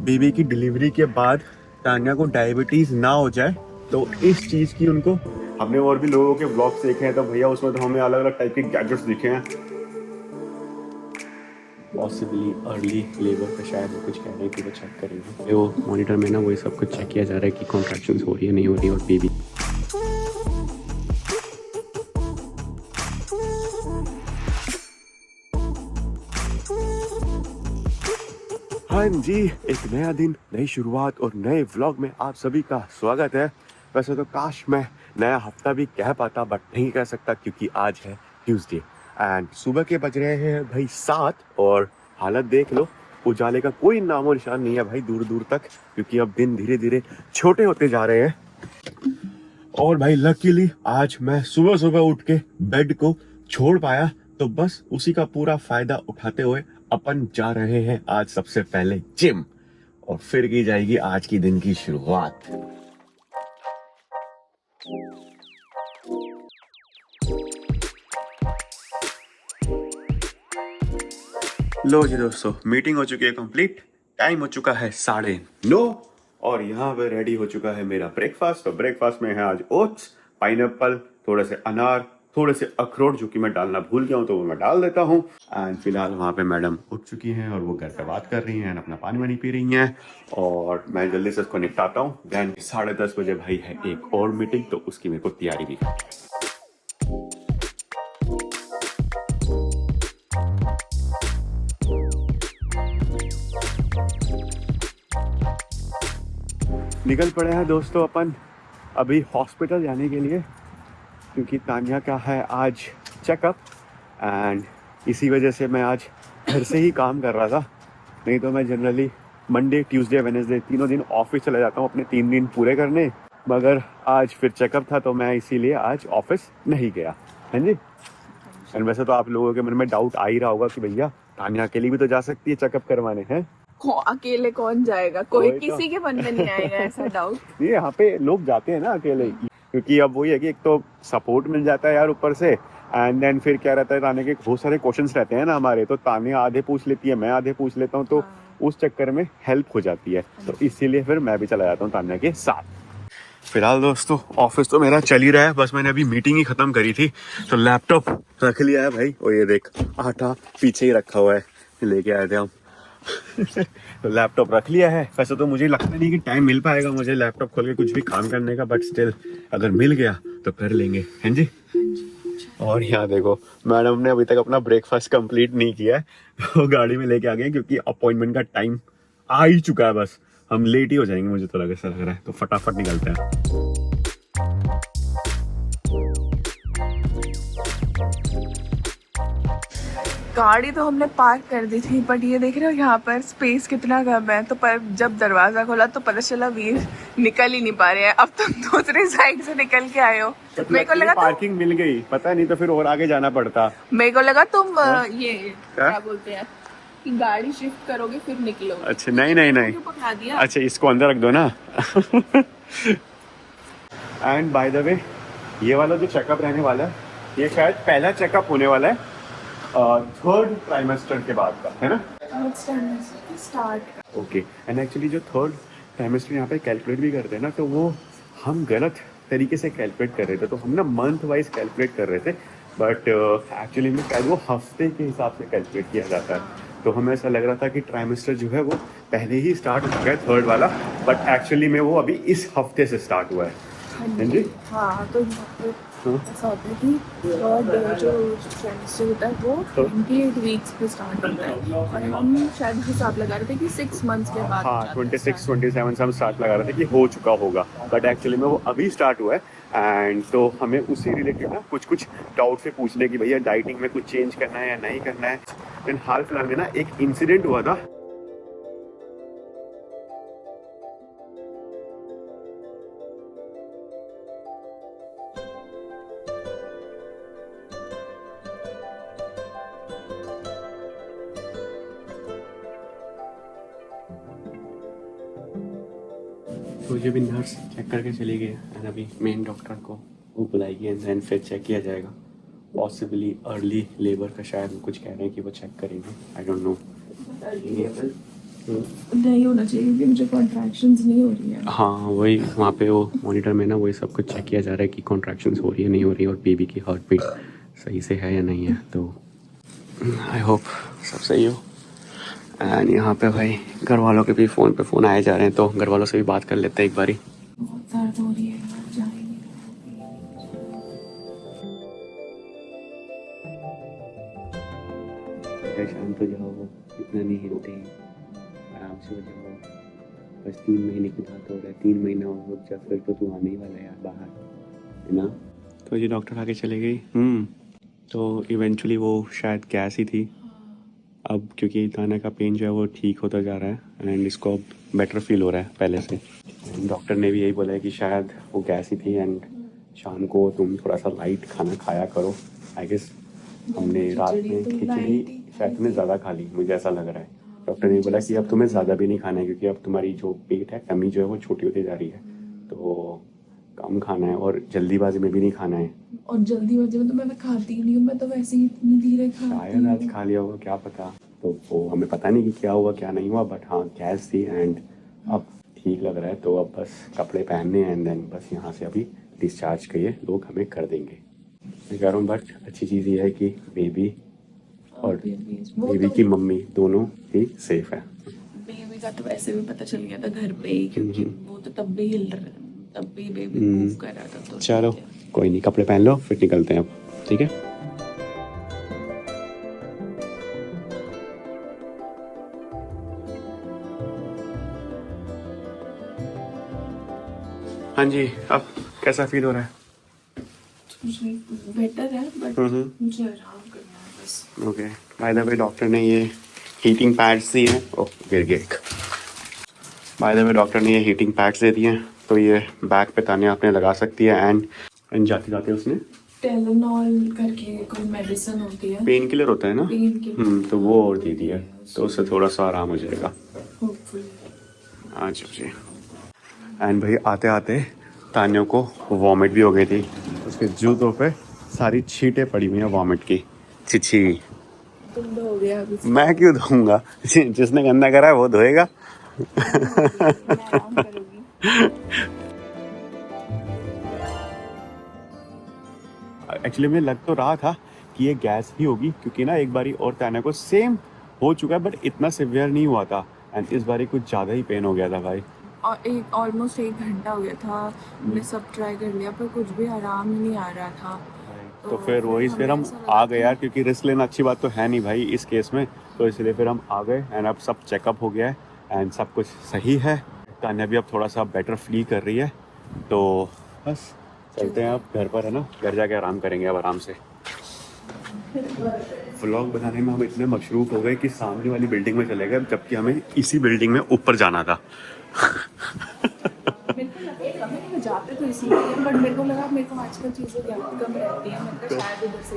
Baby की delivery के बाद तान्या को डायबिटीज ना हो जाए, तो इस चीज की उनको, हमने और भी लोगों के व्लॉग्स देखे हैं तो भैया उसमें तो हमें अलग अलग टाइप के गैजेट्स दिखे हैं। पॉसिबली अर्ली लेबर का शायद वो कुछ कह रहे हैं कि वो चेक करेंगे, वो मॉनिटर में ना वो सब कुछ चेक किया जा रहा है कि कॉन्ट्रैक्शंस हो रही है नहीं हो रही, और बेबी हाँ जी, एक नया दिन, नई शुरुआत और नए व्लॉग में आप सभी का स्वागत है। वैसे तो काश मैं नया हफ्ता भी कह पाता, बट नहीं कह सकता क्योंकि आज है ट्यूसडे एंड सुबह के बज रहे हैं भाई 7 और हालत देख लो, उजाले का कोई नामो निशान नहीं है भाई दूर दूर तक, क्योंकि अब दिन धीरे धीरे छोटे होते जा रहे हैं। और भाई लकीली आज मैं सुबह सुबह उठ के बेड को छोड़ पाया, तो बस उसी का पूरा फायदा उठाते हुए अपन जा रहे हैं आज सबसे पहले जिम, और फिर की जाएगी आज की दिन की शुरुआत। लो जी दोस्तों, मीटिंग हो चुकी है कंप्लीट, टाइम हो चुका है 9:30 और यहाँ पे रेडी हो चुका है मेरा ब्रेकफास्ट। तो ब्रेकफास्ट में है आज ओट्स, पाइनएप्पल, थोड़े से अनार, थोड़े से अखरोट जो कि मैं डालना भूल गया हूँ तो वो मैं डाल देता हूँ। एंड फिलहाल वहाँ पे मैडम उठ चुकी हैं और वो घर पे बात कर रही हैं, अपना पानी वानी पी रही हैं, और मैं जल्दी से इसको निपटाता हूँ। देन 10:30 बजे भाई है एक और मीटिंग, तो उसकी मेरे को तैयारी भी करनी है। निकल पड़े हैं दोस्तों अपन अभी हॉस्पिटल जाने के लिए, क्योंकि तान्या का है आज चेकअप, एंड इसी वजह से मैं आज घर से ही काम कर रहा था। नहीं तो मैं जनरली मंडे ट्यूसडे वेडनेसडे तीनों दिन ऑफिस चला जाता हूँ अपने 3 दिन पूरे करने, मगर आज फिर चेकअप था तो मैं इसीलिए आज ऑफिस नहीं गया। हाँ जी। एंड वैसे तो आप लोगों के मन में डाउट आ ही रहा होगा कि भैया तान्या अकेली भी तो जा सकती है चेकअप करवाने, हैं? अकेले कौन जाएगा? कोई वही तो। किसी के मन में नहीं आएगा ऐसा डाउट। ये यहाँ पे लोग जाते हैं ना अकेले, क्योंकि अब वही है कि एक तो सपोर्ट मिल जाता है यार ऊपर से, एंड देन फिर क्या रहता है, ताने के बहुत सारे क्वेश्चंस रहते हैं ना हमारे, तो ताने आधे पूछ लेती है, मैं आधे पूछ लेता हूँ, तो उस चक्कर में हेल्प हो जाती है, तो इसीलिए फिर मैं भी चला जाता हूँ तान्या के साथ। फिलहाल दोस्तों ऑफिस तो मेरा चल ही रहा है, बस मैंने अभी मीटिंग ही खत्म करी थी, तो लैपटॉप रख लिया है भाई, और ये देख आटा पीछे ही रखा हुआ है, लेके आए थे हम। तो लैपटॉप रख लिया है। वैसे तो मुझे लगता नहीं कि टाइम मिल पाएगा मुझे लैपटॉप खोल के कुछ भी काम करने का, बट स्टिल अगर मिल गया तो कर लेंगे, हैं जी। और यहाँ देखो मैडम ने अभी तक अपना ब्रेकफास्ट कंप्लीट नहीं किया है, तो गाड़ी में लेके आ गए क्योंकि अपॉइंटमेंट का टाइम आ ही चुका है, बस हम लेट ही हो जाएंगे मुझे तो ऐसा लग रहा है, तो फटाफट निकलते हैं। गाड़ी तो हमने पार्क कर दी थी, बट ये देख रहे हो यहाँ पर स्पेस कितना कम है, तो पर जब दरवाजा खोला तो पता चला वीर निकल ही नहीं पा रहे हैं। अब तुम दूसरी साइड से निकल के आए हो, मेरे को लगा पार्किंग मिल गई, पता नहीं तो फिर और आगे जाना पड़ता। मेरे को लगा तुम ये क्या बोलते हैं कि गाड़ी शिफ्ट करोगे फिर निकलो। अच्छा नहीं नहीं नहीं, पकड़ा दिया। अच्छा इसको अंदर रख दो ना। एंड बाय द वे ये वाला जो चेकअप रहने वाला है, ये शायद पहला चेकअप होने वाला है 3rd ट्राइमेस्टर के बाद का, है ना? स्टार्ट। ओके। एंड एक्चुअली जो 3rd ट्राइमेस्टर यहाँ पे कैलकुलेट भी करते हैं ना, तो वो हम गलत तरीके से कैलकुलेट कर रहे थे, तो हम ना मंथ वाइज कैलकुलेट कर रहे थे, बट एक्चुअली में शायद वो हफ्ते के हिसाब से कैलकुलेट किया जाता है, तो हमें ऐसा लग रहा था कि ट्राइमेस्टर जो है वो पहले ही स्टार्ट हो गया है 3rd वाला, बट एक्चुअली में वो अभी इस हफ्ते से स्टार्ट हुआ है। जी हाँ, तो ऐसा होता है कि थर्ड जो ट्राइमेस्टर होता है वो 28 वीक्स पे स्टार्ट होता है, और हम शायद हिसाब लगा रहे थे कि 6 मंथ्स के बाद। हाँ 26 27 से हम स्टार्ट लगा रहे थे कि हो चुका होगा, बट एक्चुअली में वो अभी स्टार्ट हुआ है। एंड तो हमें उसी रिलेटेड ना कुछ डाउट से पूछने की भैया डाइटिंग में कुछ चेंज करना है या नहीं करना है। देन हाल फिलहाल में ना एक इंसिडेंट हुआ था, तो ये भी नर्स चेक करके चली गई एंड अभी मेन डॉक्टर को वो बुलाएगी एंड देन फिर चेक किया जाएगा। पॉसिबली अर्ली लेबर का शायद वो कुछ कह रहे हैं कि वो चेक करेंगे, आई डोंट नो। नहीं होना चाहिए क्योंकि मुझे कॉन्ट्रैक्शंस नहीं हो रही है। हाँ वही वहाँ पे वो मॉनिटर में ना वही सब कुछ चेक किया जा रहा है कि कॉन्ट्रैक्शंस हो रही है नहीं हो रही है और बेबी की हार्ट बीट सही से है या नहीं है। तो आई होप सब सही हो। एंड यहाँ पे भाई घर वालों के भी फ़ोन पे फ़ोन आए जा रहे हैं तो घर वालों से भी बात कर लेते हैं एक बारी। बहुत दर्द हो रही है यार, जा ही नहीं शांत हो जाओ, इतना नहीं हिलते, आराम से हो जाओ। बस 3 महीने की बात हो रहा है, 3 महीना और रुक जा, फिर तो तू आने ही वाला है यार बाहर, है ना। तो ये डॉक्टर आके चले गई। तो इवेंचुअली वो शायद गैस ही थी। अब क्योंकि ताना का पेन जो है वो ठीक होता जा रहा है एंड इसको अब बेटर फील हो रहा है पहले से। डॉक्टर ने भी यही बोला है कि शायद वो गैस ही थी एंड शाम को तुम थोड़ा सा लाइट खाना खाया करो। आई गेस हमने रात में खिचड़ी शायद तुमने ज़्यादा खा ली, मुझे ऐसा लग रहा है। डॉक्टर ने बोला कि अब तुम्हें ज़्यादा भी नहीं खाना है क्योंकि अब तुम्हारी जो पेट है, टमी जो है वो छोटी होती जा रही है, तो कम खाना है और जल्दीबाजी में भी नहीं खाना है। और जल्दीबाजी में तो मैं खाती ही नहीं हूँ, मैं तो वैसे ही इतनी धीरे खाती शायद आज खा लिया होगा, क्या पता। तो वो हमें पता नहीं कि क्या हुआ क्या नहीं हुआ, बट हाँ गैस थी एंड अब ठीक लग रहा है। तो अब बस कपड़े पहनने एंड देन बस यहाँ से अभी डिस्चार्ज के ये लोग हमें कर देंगे। मैं कह रहा हूँ बट अच्छी चीज़ ये है कि बेबी और बेबी की मम्मी दोनों ही सेफ है। बेबी का तो वैसे भी पता चल गया था घर पे ही, क्योंकि वो तो तब भी हिल रहा, तब भी बेबी मूव कर रहा था। तो चलो कोई नहीं, कपड़े पहन लो फिर निकलते हैं अब, ठीक है। हाँ जी, अब कैसा फील हो रहा है? बेटर है बट मुझे आराम करना है बस। Okay, by the way doctor ने ये हीटिंग पैड्स दिए हैं। ओह गिर गया। बाय द वे डॉक्टर ने ये हीटिंग पैड्स दे दिए हैं, तो ये बैक पे ताने आपने लगा सकती है एंड जाते जाते उसने टेलेनॉल करके कोई मेडिसिन होती है, पेन किलर होता है ना, पेन किलर, तो वो और दे दिया, तो उससे थोड़ा सा आराम हो जाएगा। होपफुली। अच्छा जी। एंड भाई आते आते तानियों को वॉमिट भी हो गई थी, उसके जूतों पे सारी छींटें पड़ी हुई हैं वॉमिट की। छिछी तुम हो गया अभी। मैं क्यों धोऊंगा, जिसने गंदा करा है वो धोएगा। मैं आराम करूंगी। एक्चुअली में लग तो रहा था कि ये गैस ही होगी क्योंकि ना एक बारी और ताना को सेम हो चुका है बट इतना सिवियर नहीं हुआ था एंड इस बारी कुछ ज़्यादा ही पेन हो गया था भाई। और ऑलमोस्ट 1 घंटा हो गया था, हमने सब ट्राई कर लिया पर कुछ भी आराम ही नहीं आ रहा था। तो फिर वही फिर हम आ गए यार, क्योंकि रिस्क लेना अच्छी बात तो है नहीं भाई इस केस में, तो इसलिए फिर हम आ गए एंड अब सब चेकअप हो गया है एंड सब कुछ सही है। तान्या भी अब थोड़ा सा बेटर फील कर रही है, तो बस चलते हैं अब घर पर, है ना। घर जाके आराम करेंगे अब आराम से। व्लॉग बनाने में हम इतने मशरूफ हो गए कि सामने वाली बिल्डिंग में चले गए, जबकि हमें इसी बिल्डिंग में ऊपर जाना था। जाते तो इसीलिए, बट मेरे को लगा मेरे को आजकल चीज़ें कम रहती हैं, मतलब शायद उधर से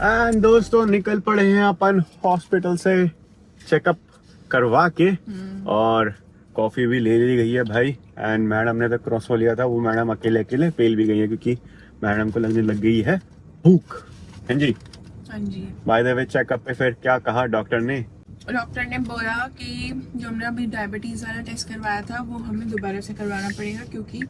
एंड दोस्तों निकल पड़े हैं अपन हॉस्पिटल से चेकअप करवा के, और कॉफी भी ले ली गई है भाई। एंड मैडम ने तो क्रॉस हो लिया था, वो मैडम अकेले अकेले फेल भी गई है क्योंकि मैडम को लगने लग गई है भूख। हाँ जी, हाँ जी। बाय द वे चेकअप पे फिर क्या कहा डॉक्टर ने? डॉक्टर ने बोला कि जो हमने अभी डायबिटीज वाला टेस्ट करवाया था वो हमें दोबारा से करवाना पड़ेगा, क्योंकि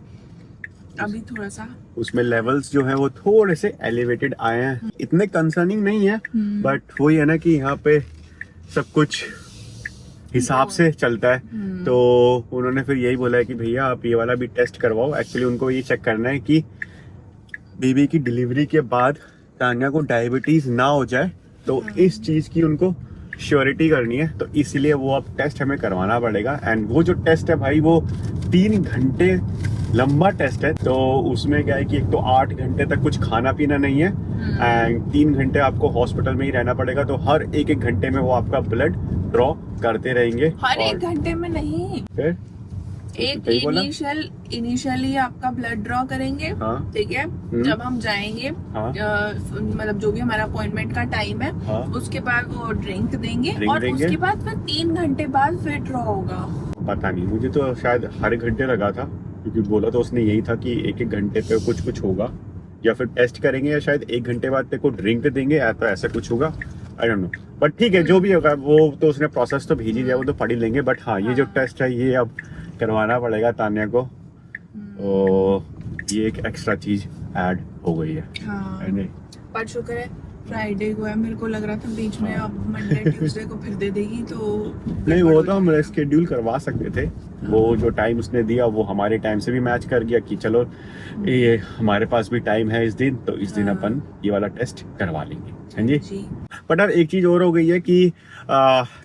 अभी थोड़ा सा उसमें लेवल्स जो है वो थोड़े से एलिवेटेड आए हैं। इतने कंसर्निंग नहीं है बट वही है ना कि यहाँ पे सब कुछ हिसाब से चलता है। तो उन्होंने फिर यही बोला है कि भैया आप ये वाला भी टेस्ट करवाओ। एक्चुअली उनको ये चेक करना है कि बेबी की डिलीवरी के बाद तान्या को डायबिटीज ना हो जाए, तो इस चीज की उनको श्योरिटी करनी है, तो इसलिए वो अब टेस्ट हमें करवाना पड़ेगा। एंड वो जो टेस्ट है भाई वो 3 घंटे लंबा टेस्ट है, तो उसमें क्या है कि एक तो 8 घंटे तक कुछ खाना पीना नहीं है एंड 3 घंटे आपको हॉस्पिटल में ही रहना पड़ेगा। तो हर एक घंटे में वो आपका ब्लड ड्रॉ करते रहेंगे। हर 1 घंटे में नहीं, फिर एक सही बोला? इनिशियली आपका ब्लड ड्रॉ करेंगे, हाँ। ठीक है। जब हम जाएंगे, हाँ। मतलब जो भी हमारा अपॉइंटमेंट का टाइम है, हाँ। उसके बाद वो ड्रिंक देंगे ड्रिंक और देंगे? उसके बाद फिर 3 घंटे बाद फिर ड्रॉ होगा। पता नहीं, मुझे तो शायद हर घंटे लगा था, क्योंकि बोला तो उसने यही था कि एक एक घंटे पे कुछ कुछ होगा, या फिर टेस्ट करेंगे, या शायद एक घंटे बाद तेरे को ड्रिंक देंगे, या तो ऐसा कुछ होगा, आई डोंट नो। बट ठीक है, जो भी होगा वो तो उसने प्रोसेस तो भेज ही दिया, वो तो पढ़ ही लेंगे। बट हाँ, ये जो टेस्ट है ये अब करवाना पड़ेगा तान्या को, तो ये एक एक्स्ट्रा चीज ऐड हो गई है। हाँ। है नहीं? पर शुक्र है फ्राइडे को है, मेरे को लग रहा था बीच में अब मंडे ट्यूसडे को फिर दे देगी तो नहीं, वो तो हम शेड्यूल करवा सकते थे, वो जो टाइम उसने दिया वो हमारे टाइम से भी मैच कर गया कि चलो ये हमारे पास भी टाइम है इस दिन, तो इस दिन अपन ये वाला टेस्ट करवा लेंगे। हाँ जी। बट अब एक चीज और हो गई है कि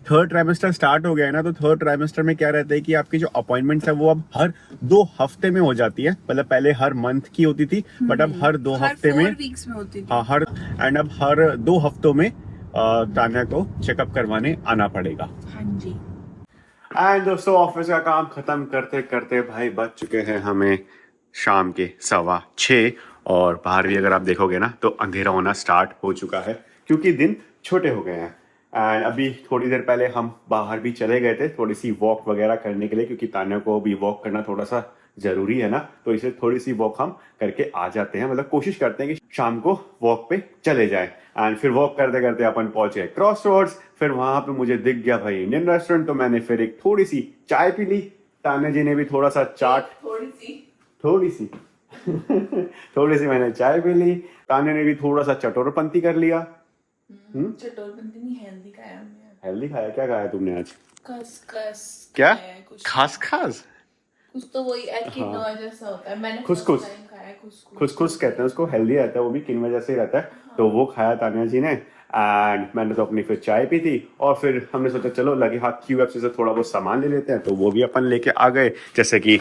थर्ड ट्राइमेस्टर स्टार्ट हो गया है ना, तो थर्ड ट्राइमेस्टर में क्या रहता है कि आपकी जो अपॉइंटमेंट्स है वो अब हर 2 हफ्ते में हो जाती है। मतलब पहले हर मंथ की होती थी, बट अब हर 2 हफ्ते में, 4 वीक्स में होती थी। हाँ अब हर 2 हफ्तों में तान्या को चेकअप करवाने आना पड़ेगा। हाँ जी। एंड दोस्तों, ऑफिस का काम खत्म करते करते भाई बज चुके हैं हमें शाम के 6:15, और बाहर भी अगर आप देखोगे ना तो अंधेरा होना स्टार्ट हो चुका है, क्योंकि दिन छोटे हो गए हैं। एंड अभी थोड़ी देर पहले हम बाहर भी चले गए थे थोड़ी सी वॉक वगैरह करने के लिए, क्योंकि तान्या को भी वॉक करना थोड़ा सा जरूरी है ना, तो इसलिए थोड़ी सी वॉक हम करके आ जाते हैं। मतलब कोशिश करते हैं कि शाम को वॉक पे चले जाएं। एंड फिर वॉक करते करते अपन पहुंचे क्रॉस रोड्स, फिर वहां पे मुझे दिख गया भाई इंडियन रेस्टोरेंट, तो मैंने फिर एक थोड़ी सी चाय पी ली, तान्या जी ने भी थोड़ा सा चाट, थोड़ी सी थोड़ी सी मैंने चाय पी ली, तान्या ने भी थोड़ा सा चटोरपंती कर लिया। चटोरपंती नहीं, हेल्दी खाया हमने। हेल्दी खाया? क्या खाया तुमने आज? खसखस क्या? खाया है, कुछ खास खास कुछ तो वही किनोआ जैसा होता है। मैंने खुसखुस। first time खाया है खुसखुस। खुसखुस कहते हैं उसको, हेल्दी रहता है वो भी, किन वजह से ही रहता है। तो वो खाया तान्या जी ने, एंड मैंने तो अपनी फिर चाय पी थी, और फिर हमने सोचा चलो लगे हाथ QFC से थोड़ा बहुत सामान ले लेते हैं, तो वो भी अपन लेके आ गए, जैसे कि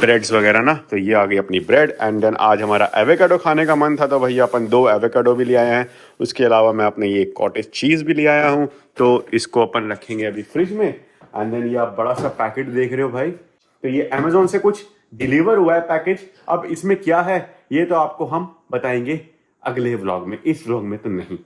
ब्रेड्स वगैरह ना। तो ये आ गई अपनी ब्रेड, एंड देन आज हमारा एवोकाडो खाने का मन था, तो भैया अपन 2 एवोकाडो भी ले आए हैं। उसके अलावा मैं अपने ये कॉटेज चीज़ भी ले आया हूँ, तो इसको अपन रखेंगे अभी फ्रिज में। एंड देन ये आप बड़ा सा पैकेट देख रहे हो भाई, तो ये अमेजोन से कुछ डिलीवर हुआ है पैकेज। अब इसमें क्या है ये तो आपको हम बताएंगे अगले व्लॉग में, इस व्लॉग में तो नहीं।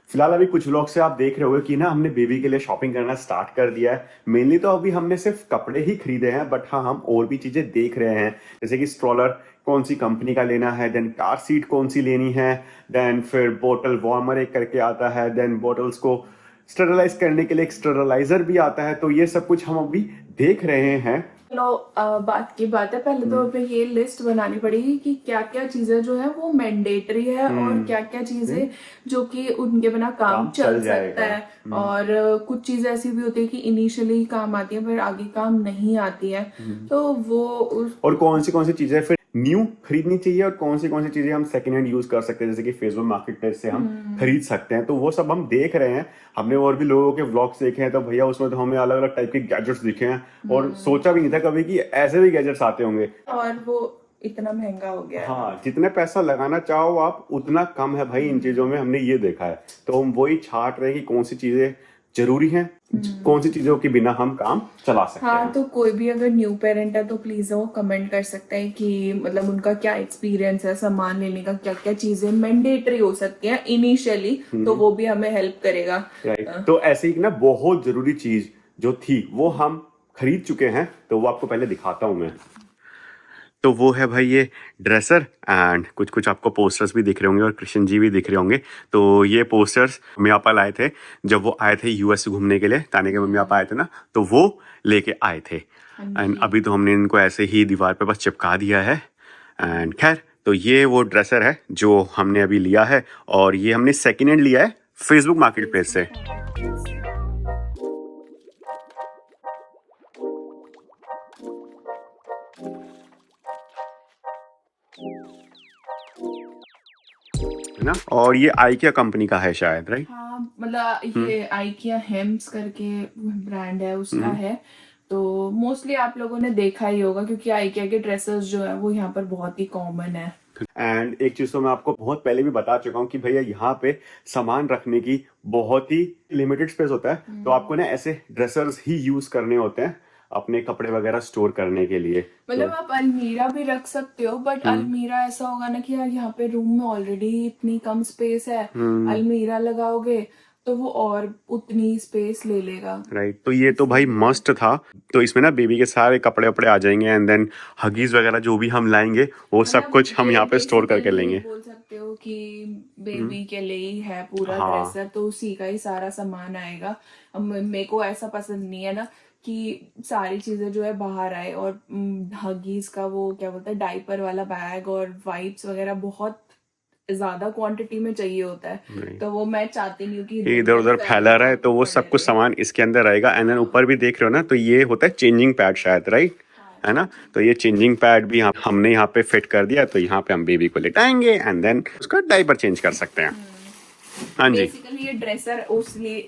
फिलहाल अभी कुछ व्लॉग से आप देख रहे होगे कि ना हमने बेबी के लिए शॉपिंग करना स्टार्ट कर दिया है। मेनली तो अभी हमने सिर्फ कपड़े ही खरीदे हैं, बट हाँ हम और भी चीजें देख रहे हैं, जैसे कि स्ट्रोलर कौन सी कंपनी का लेना है, देन कार सीट कौन सी लेनी है, देन फिर बोतल वार्मर एक करके आता है, देन बोटल्स को स्टरलाइज करने के लिए एक स्टरलाइजर भी आता है। तो ये सब कुछ हम अभी देख रहे हैं। चलो बात की बात है, पहले तो हमें ये लिस्ट बनानी पड़ेगी कि क्या क्या चीजें जो है वो मैंडेटरी है और क्या क्या चीजें जो कि उनके बिना काम चल सकता है, और कुछ चीजें ऐसी भी होती है कि इनिशियली काम आती है पर आगे काम नहीं आती है। तो वो और कौन सी चीजें फिर न्यू खरीदनी चाहिए, और कौन सी चीजें हम सेकंड हैंड यूज कर सकते हैं, जैसे कि फेसबुक मार्केट प्लेस से हम खरीद सकते हैं। तो वो सब हम देख रहे हैं। हमने और भी लोगों के व्लॉग्स देखे हैं, तो भैया उसमें तो हमें अलग अलग टाइप के गैजेट्स दिखे हैं, और सोचा भी नहीं था कभी कि ऐसे भी गैजेट्स आते होंगे, और वो इतना महंगा हो गया है। हाँ, जितने पैसा लगाना चाहो आप उतना कम है भाई इन चीजों में, हमने ये देखा है। तो हम वही छाट रहे हैं कि कौन सी चीजें जरूरी हैं, कौन सी चीजों के बिना हम काम चला सकते हैं। हाँ, तो कोई भी अगर न्यू पेरेंट है तो प्लीज वो कमेंट कर सकता है कि मतलब उनका क्या एक्सपीरियंस है सामान लेने का, क्या क्या चीजें मैंडेटरी हो सकती हैं इनिशियली, तो वो भी हमें हेल्प करेगा। राइट। तो ऐसे ही ना बहुत जरूरी चीज जो थी वो हम खरीद चुके हैं, तो वो आपको पहले दिखाता हूं मैं। तो वो है भाई ये ड्रेसर, एंड कुछ कुछ आपको पोस्टर्स भी दिख रहे होंगे और कृष्ण जी भी दिख रहे होंगे। तो ये पोस्टर्स मम्मी पापा लाए थे जब वो आए थे US घूमने के लिए, ताने के मम्मी पापा आए थे ना, तो वो लेके आए थे। एंड अभी तो हमने इनको ऐसे ही दीवार पे बस चिपका दिया है। एंड खैर, तो ये वो ड्रेसर है जो हमने अभी लिया है, और ये हमने सेकेंड हैंड लिया है फेसबुक मार्केट प्लेस से। है ना, और ये आइकिया कंपनी का है शायद, राइट? हाँ, मतलब ये आइकिया हेम्स करके ब्रांड है उसका है। तो मोस्टली आप लोगों ने देखा ही होगा, क्योंकि आइकिया के ड्रेसेस जो है वो यहाँ पर बहुत ही कॉमन है। एंड एक चीज तो मैं आपको बहुत पहले भी बता चुका हूँ कि भैया यहाँ पे सामान रखने की बहुत ही लिमिटेड स्पेस होता है, तो आपको ना ऐसे ड्रेसर्स ही यूज करने होते हैं। अपने कपड़े वगैरह स्टोर करने के लिए। मतलब आप अलमीरा भी रख सकते हो, बट अलमीरा ऐसा होगा ना कि यार यहाँ पे रूम में ऑलरेडी इतनी कम स्पेस है, अलमीरा लगाओगे तो वो और उतनी स्पेस ले लेगा। राइट, तो ये तो भाई मस्त था। तो इसमें ना बेबी के सारे कपड़े वपड़े आ जाएंगे, एंड देन हगीज वगैरह जो भी हम लाएंगे वो सब कुछ हम यहाँ पे स्टोर करके लेंगे। बोल सकते हो कि बेबी के लिए ही है पूरा हाँ। ड्रेसर, तो उसी का ही सारा सामान आएगा। अब मेरे को ऐसा पसंद नहीं है ना कि सारी चीजें जो है बाहर आए, और हगीज का वो क्या बोलते हैं डाइपर वाला बैग और वाइप्स वगैरह बहुत ज्यादा क्वांटिटी में चाहिए होता है, तो वो मैं चाहती नहीं हूँ कि इधर उधर फैला रहा है, तो वो सब कुछ सामान इसके अंदर रहेगा। एंड देन ऊपर भी देख रहे हो ना, तो ये होता है चेंजिंग पैड शायद, राइट, है ना। तो ये चेंजिंग पैड भी हमने यहाँ पे फिट कर दिया, तो यहाँ पे हम बेबी को लेटाएंगे एंड देन उसका डाइपर चेंज कर सकते हैं। हाँ जी, बेसिकली ये ड्रेसर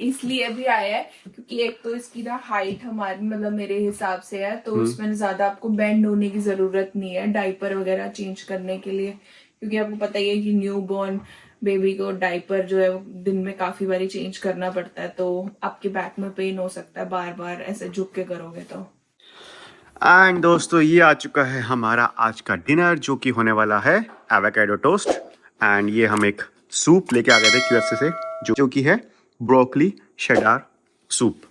इसलिए भी आया है क्योंकि एक तो इसकी ना हाइट हमारी मतलब मेरे हिसाब से है, तो उसमें ज्यादा आपको बेंड होने की जरूरत नहीं है डाइपर वगैरह चेंज करने के लिए, क्योंकि आपको पता ही है कि न्यू बॉर्न बेबी को डाइपर जो है दिन में काफी बारी चेंज करना पड़ता है, तो आपके बैक में पेन हो सकता है बार बार ऐसे झुक के करोगे तो। एंड दोस्तों ये आ चुका है हमारा आज का डिनर, जो कि होने वाला है एवोकाडो टोस्ट। एंड ये हम एक सूप लेके आ गए थे QFC से, जो कि है ब्रोकली शेडार सूप।